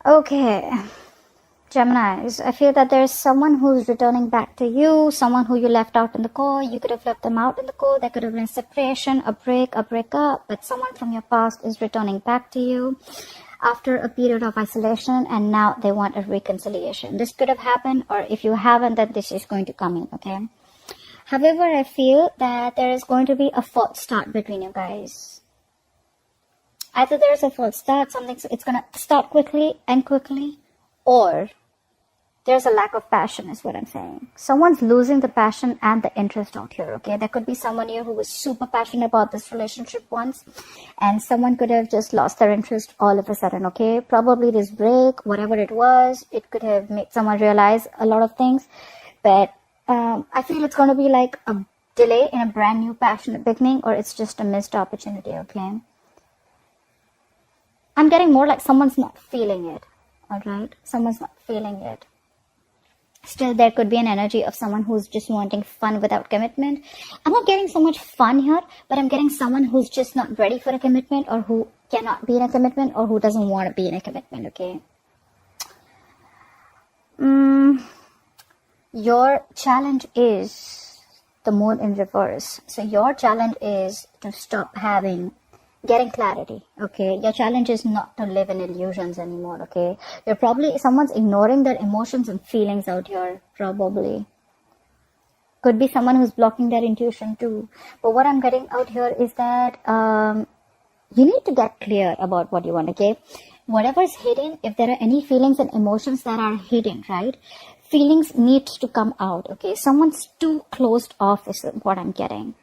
Okay, Geminis, I feel that there's someone who's returning back to you, someone who you left out in the cold. You could have left them out in the cold. There could have been a separation, a breakup, but someone from your past is returning back to you after a period of isolation, and now they want a reconciliation. This could have happened, or if you haven't, then this is going to come in, okay? However, I feel that there is going to be a false start between you guys. Either there's a false start, it's going to start quickly, or there's a lack of passion is what I'm saying. Someone's losing the passion and the interest out here, okay? There could be someone here who was super passionate about this relationship once, and someone could have just lost their interest all of a sudden, okay? Probably this break, whatever it was, it could have made someone realize a lot of things, but I feel it's going to be like a delay in a brand new passionate beginning, or it's just a missed opportunity, okay? I'm getting more like someone's not feeling it, alright? Someone's not feeling it. Still, there could be an energy of someone who's just wanting fun without commitment. I'm not getting so much fun here, but I'm getting someone who's just not ready for a commitment, or who cannot be in a commitment, or who doesn't want to be in a commitment, okay? Your challenge is the moon in reverse. So your challenge is to stop getting clarity, okay? Your challenge is not to live in illusions anymore, okay? Someone's ignoring their emotions and feelings out here, probably. Could be someone who's blocking their intuition too. But what I'm getting out here is that you need to get clear about what you want, okay? Whatever is hidden, if there are any feelings and emotions that are hidden, right? Feelings need to come out, okay? Someone's too closed off is what I'm getting.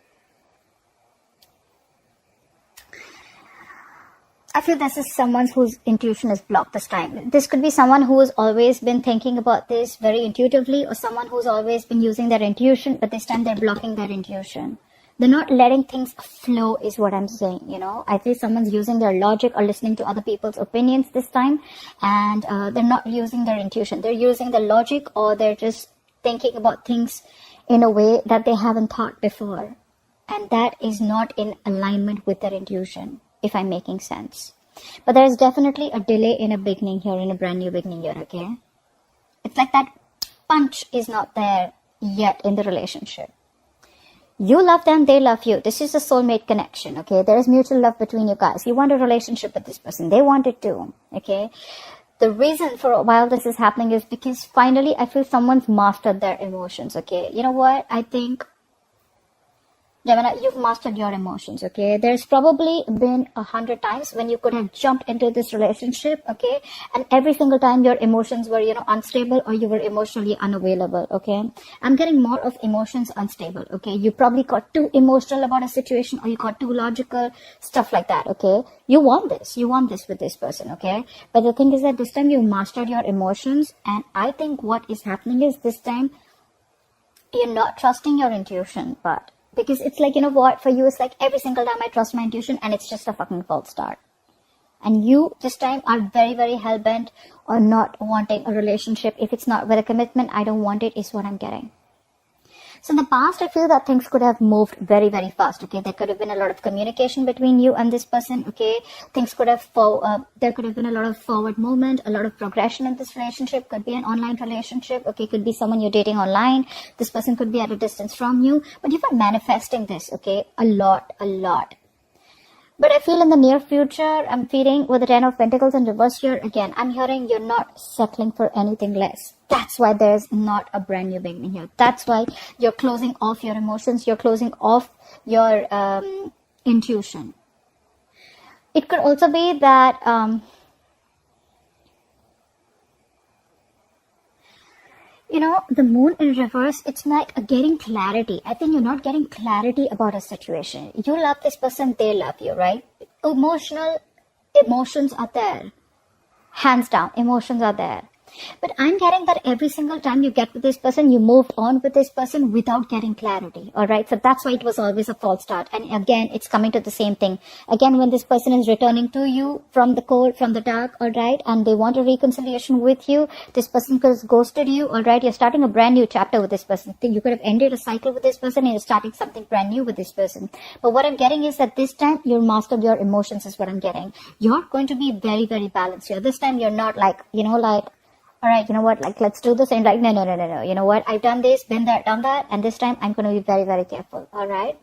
I feel this is someone whose intuition is blocked this time. This could be someone who has always been thinking about this very intuitively, or someone who's always been using their intuition, but this time they're blocking their intuition. They're not letting things flow is what I'm saying, you know. I feel someone's using their logic or listening to other people's opinions this time, and they're not using their intuition. They're using the logic, or they're just thinking about things in a way that they haven't thought before. And that is not in alignment with their intuition, if I'm making sense. But there is definitely a delay in a beginning here, in a brand new beginning here, okay? It's like that punch is not there yet in the relationship. You love them, they love you. This is a soulmate connection, okay? There is mutual love between you guys. You want a relationship with this person. They want it too, okay? The reason for a while this is happening is because finally I feel someone's mastered their emotions, okay? You know what? I think, Gemini, you've mastered your emotions, okay? There's probably been 100 times when you could have jumped into this relationship, okay? And every single time your emotions were, unstable, or you were emotionally unavailable, okay? I'm getting more of emotions unstable, okay? You probably got too emotional about a situation, or you got too logical, stuff like that, okay? You want this with this person, okay? But the thing is that this time you mastered your emotions, and I think what is happening is this time you're not trusting your intuition, but because it's like, you know what, for you, it's like every single time I trust my intuition and it's just a fucking false start. And you, this time, are very, very hell-bent on not wanting a relationship. If it's not with a commitment, I don't want it, is what I'm getting. So in the past, I feel that things could have moved very, very fast, okay? There could have been a lot of communication between you and this person, okay? Things could have, there could have been a lot of forward movement, a lot of progression in this relationship. Could be an online relationship, okay? Could be someone you're dating online. This person could be at a distance from you. But you were manifesting this, okay? A lot. But I feel in the near future, I'm feeling with the 10 of Pentacles in reverse here, again, I'm hearing you're not settling for anything less. That's why there's not a brand new beginning here. That's why you're closing off your emotions. You're closing off your intuition. It could also be that, the moon in reverse, it's like getting clarity. I think you're not getting clarity about a situation. You love this person, they love you, right? Emotions are there. Hands down, emotions are there. But I'm getting that every single time you get with this person, you moved on with this person without getting clarity. All right. So that's why it was always a false start. And again, it's coming to the same thing. Again, when this person is returning to you from the cold, from the dark, all right, and they want a reconciliation with you, this person could have ghosted you, all right. You're starting a brand new chapter with this person. You could have ended a cycle with this person and you're starting something brand new with this person. But what I'm getting is that this time you're mastered your emotions is what I'm getting. You're going to be very, very balanced here. This time you're not like, all right, you know what, like, let's do this. And like, no. You know what? I've done this, been there, done that. And this time I'm going to be very, very careful. All right.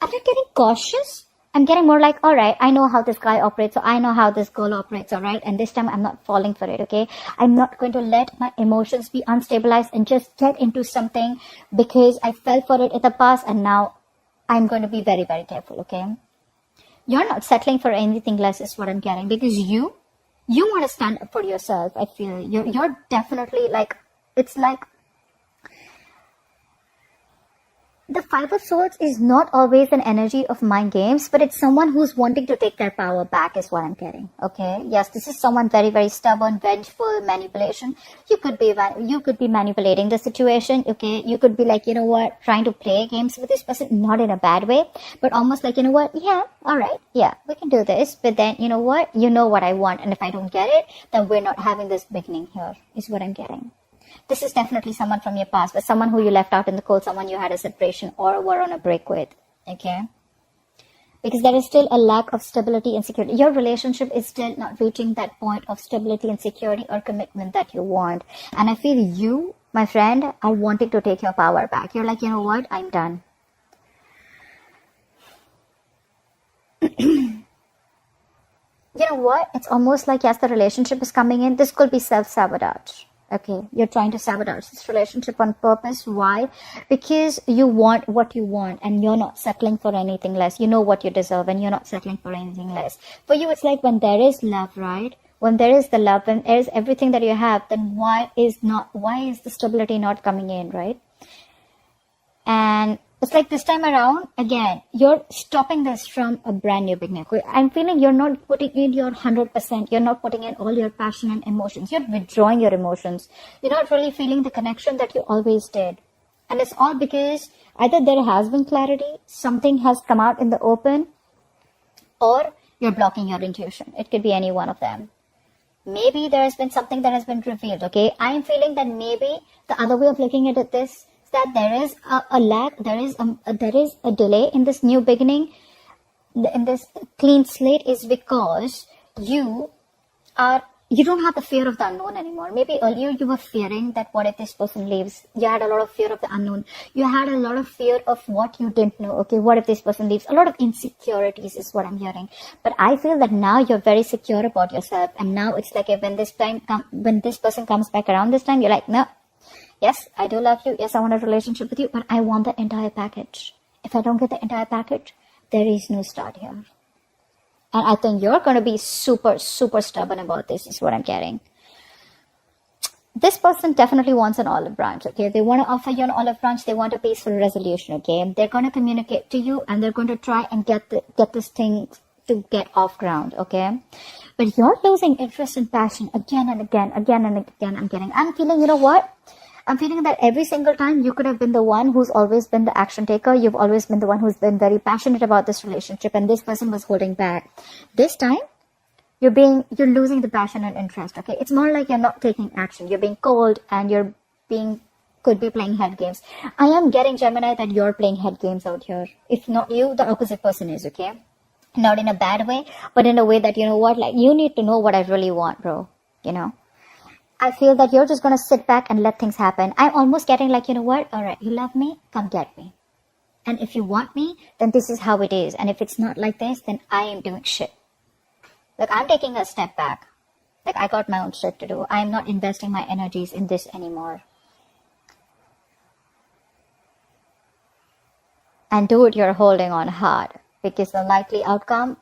I'm not getting cautious. I'm getting more like, all right, I know how this guy operates. So I know how this girl operates. All right. And this time I'm not falling for it. Okay. I'm not going to let my emotions be unstabilized and just get into something because I fell for it in the past. And now I'm going to be very, very careful. Okay. You're not settling for anything less is what I'm getting, because you want to stand up for yourself. I feel you're definitely like, it's like the Five of Swords is not always an energy of mind games, but it's someone who's wanting to take their power back is what I'm getting. Okay. Yes, this is someone very, very stubborn, vengeful, manipulation. You could be manipulating the situation. Okay. You could be like, you know what, trying to play games with this person, not in a bad way, but almost like, you know what, yeah, all right, yeah, we can do this. But then, you know what, you know what I want. And if I don't get it, then we're not having this beginning here is what I'm getting. This is definitely someone from your past, but someone who you left out in the cold, someone you had a separation or were on a break with, okay? Because there is still a lack of stability and security. Your relationship is still not reaching that point of stability and security or commitment that you want. And I feel you, my friend, are wanting to take your power back. You're like, you know what, I'm done. You know what? It's almost like, yes, the relationship is coming in. This could be self-sabotage. Okay, you're trying to sabotage this relationship on purpose. Why? Because you want what you want and you're not settling for anything less. You know what you deserve and you're not settling for anything less. For you, it's like when there is love, right? When there is the love, when there is everything that you have, then why is the stability not coming in, right? And it's like this time around, again, you're stopping this from a brand new beginning. I'm feeling you're not putting in your 100%. You're not putting in all your passion and emotions. You're withdrawing your emotions. You're not really feeling the connection that you always did. And it's all because either there has been clarity, something has come out in the open, or you're blocking your intuition. It could be any one of them. Maybe there has been something that has been revealed, okay? I'm feeling that maybe the other way of looking at this, that there is a lack, there is a delay in this new beginning, in this clean slate, is because you don't have the fear of the unknown anymore. Maybe earlier you were fearing that what if this person leaves? You had a lot of fear of the unknown. You had a lot of fear of what you didn't know. Okay, what if this person leaves? A lot of insecurities is what I'm hearing. But I feel that now you're very secure about yourself, and now it's like when this person comes back around this time, you're like, no. Yes, I do love you. Yes, I want a relationship with you, but I want the entire package. If I don't get the entire package, there is no start here. And I think you're going to be super, super stubborn about this, is what I'm getting. This person definitely wants an olive branch, okay? They want to offer you an olive branch. They want a peaceful resolution, okay? They're going to communicate to you, and they're going to try and get this thing to get off ground, okay? But you're losing interest and passion again and again. I'm feeling, you know what? I'm feeling that every single time you could have been the one who's always been the action taker. You've always been the one who's been very passionate about this relationship, and this person was holding back. This time, you're losing the passion and interest, okay? It's more like you're not taking action. You're being cold, and could be playing head games. I am getting, Gemini, that you're playing head games out here. If not you, the opposite person is, okay? Not in a bad way, but in a way that, you know what, like, you need to know what I really want, bro, you know? I feel that you're just going to sit back and let things happen. I'm almost getting like, you know what? All right, you love me? Come get me. And if you want me, then this is how it is. And if it's not like this, then I am doing shit. Like, I'm taking a step back. Like, I got my own shit to do. I'm not investing my energies in this anymore. And dude, you're holding on hard. Because the likely outcome,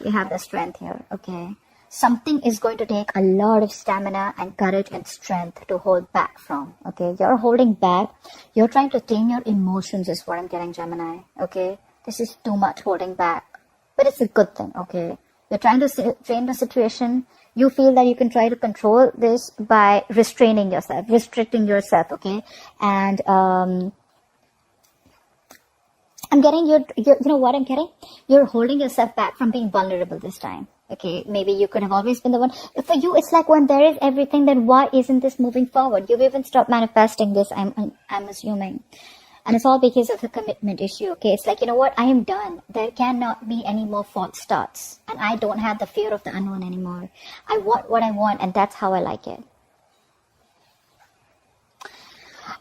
you have the strength here, okay? Something is going to take a lot of stamina and courage and strength to hold back from, okay? You're holding back. You're trying to tame your emotions is what I'm getting, Gemini, okay? This is too much holding back. But it's a good thing, okay? You're trying to frame the situation. You feel that you can try to control this by restraining yourself, restricting yourself, okay? And I'm getting you know what I'm getting? You're holding yourself back from being vulnerable this time. Okay, maybe you could have always been the one. For you, it's like when there is everything, then why isn't this moving forward? You've even stopped manifesting this, I'm assuming. And it's all because of the commitment issue, okay? It's like, you know what? I am done. There cannot be any more false starts. And I don't have the fear of the unknown anymore. I want what I want, and that's how I like it.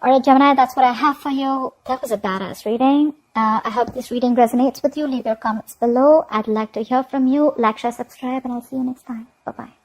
Alright, Gemini, that's what I have for you. That was a badass reading. I hope this reading resonates with you. Leave your comments below. I'd like to hear from you. Like, share, subscribe, and I'll see you next time. Bye-bye.